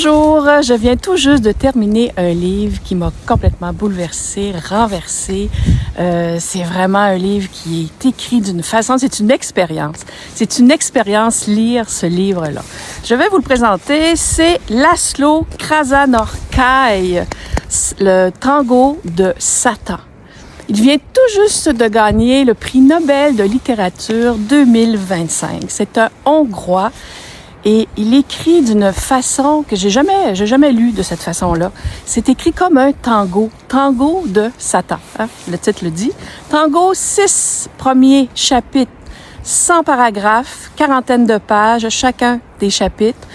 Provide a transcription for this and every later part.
Bonjour, je viens tout juste de terminer un livre qui m'a complètement bouleversée, renversée. C'est vraiment un livre qui est écrit d'une façon, c'est une expérience. C'est une expérience lire ce livre-là. Je vais vous le présenter, c'est Laszlo Krasznahorkai, le tango de Satan. Il vient tout juste de gagner le prix Nobel de littérature 2025. C'est un Hongrois. Et il écrit d'une façon que j'ai jamais lu de cette façon-là. C'est écrit comme un tango de Satan, hein? Le titre le dit. Tango, 6 premiers chapitres, 100 paragraphes, quarantaine de pages, chacun des chapitres,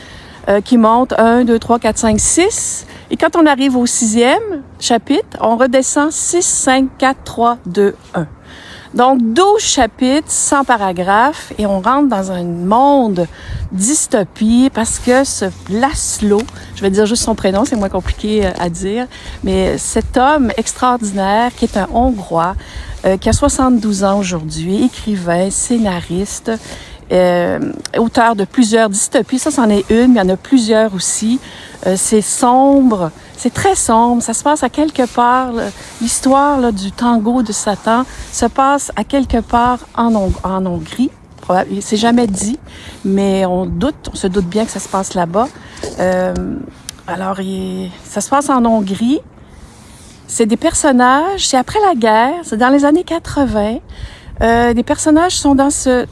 qui montent 1, 2, 3, 4, 5, 6. Et quand on arrive au 6e chapitre, on redescend 6, 5, 4, 3, 2, 1. Donc, 12 chapitres, 100 paragraphes, et on rentre dans un monde dystopie parce que ce Laszlo, je vais dire juste son prénom, c'est moins compliqué à dire, mais cet homme extraordinaire qui est un Hongrois, qui a 72 ans aujourd'hui, écrivain, scénariste, auteur de plusieurs dystopies, ça c'en est une, mais il y en a plusieurs aussi. C'est sombre, c'est très sombre, ça se passe à quelque part, l'histoire là, du tango de Satan se passe à quelque part en Hongrie. C'est jamais dit, mais on se doute bien que ça se passe là-bas. Ça se passe en Hongrie. C'est des personnages, c'est après la guerre, c'est dans les années 80. Des personnages sont dans cet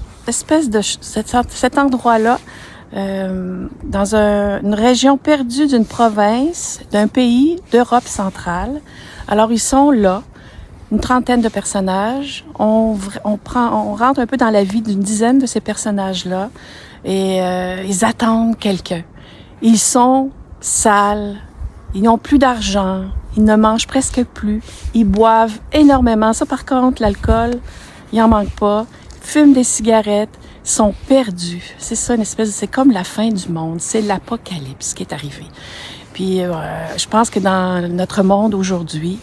endroit-là, dans une région perdue d'une province, d'un pays d'Europe centrale. Alors, ils sont là, une trentaine de personnages. On rentre un peu dans la vie d'une dizaine de ces personnages-là et ils attendent quelqu'un. Ils sont sales, ils n'ont plus d'argent, ils ne mangent presque plus, ils boivent énormément. Ça, par contre, l'alcool, il en manque pas. Ils fument des cigarettes. Sont perdus. C'est ça, c'est comme la fin du monde. C'est l'apocalypse qui est arrivé. Puis, je pense que dans notre monde aujourd'hui,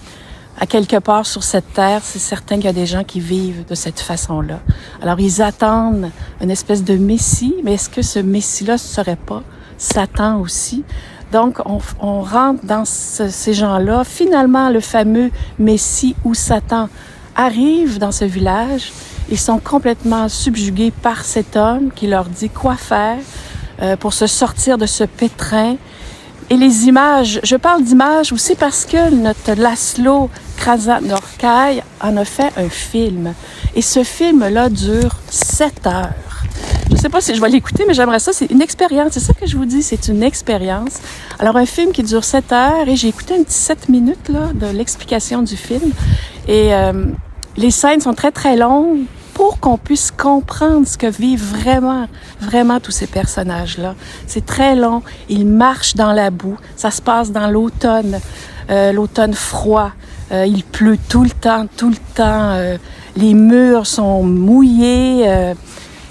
à quelque part sur cette terre, c'est certain qu'il y a des gens qui vivent de cette façon-là. Alors, ils attendent une espèce de messie, mais est-ce que ce messie-là ne serait pas Satan aussi? Donc, on rentre dans ces gens-là. Finalement, le fameux messie ou Satan arrive dans ce village. Ils sont complètement subjugués par cet homme qui leur dit quoi faire pour se sortir de ce pétrin. Et les images, je parle d'images aussi parce que notre Laszlo Krasznahorkai en a fait un film. Et ce film-là dure 7 heures. Je ne sais pas si je vais l'écouter, mais j'aimerais ça. C'est une expérience. C'est ça que je vous dis, c'est une expérience. Alors, un film qui dure 7 heures, et j'ai écouté un petit 7 minutes là, de l'explication du film. Et les scènes sont très, très longues pour qu'on puisse comprendre ce que vivent vraiment tous ces personnages-là. C'est très long. Ils marchent dans la boue. Ça se passe dans l'automne froid. Il pleut tout le temps. Les murs sont mouillés,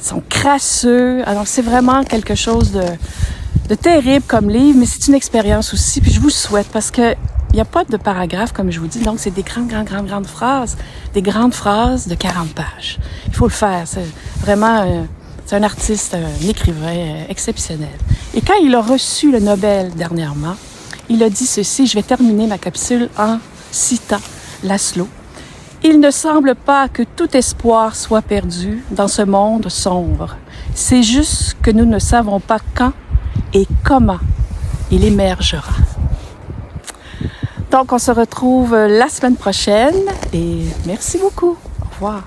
sont crasseux. Alors, c'est vraiment quelque chose de terrible comme livre, mais c'est une expérience aussi. Puis je vous le souhaite parce que il n'y a pas de paragraphe, comme je vous dis, donc c'est des grandes phrases, des grandes phrases de 40 pages. Il faut le faire, c'est vraiment, c'est un artiste, un écrivain exceptionnel. Et quand il a reçu le Nobel dernièrement, il a dit ceci, je vais terminer ma capsule en citant Laszlo. Il ne semble pas que tout espoir soit perdu dans ce monde sombre. C'est juste que nous ne savons pas quand et comment il émergera. Donc, on se retrouve la semaine prochaine et merci beaucoup. Au revoir.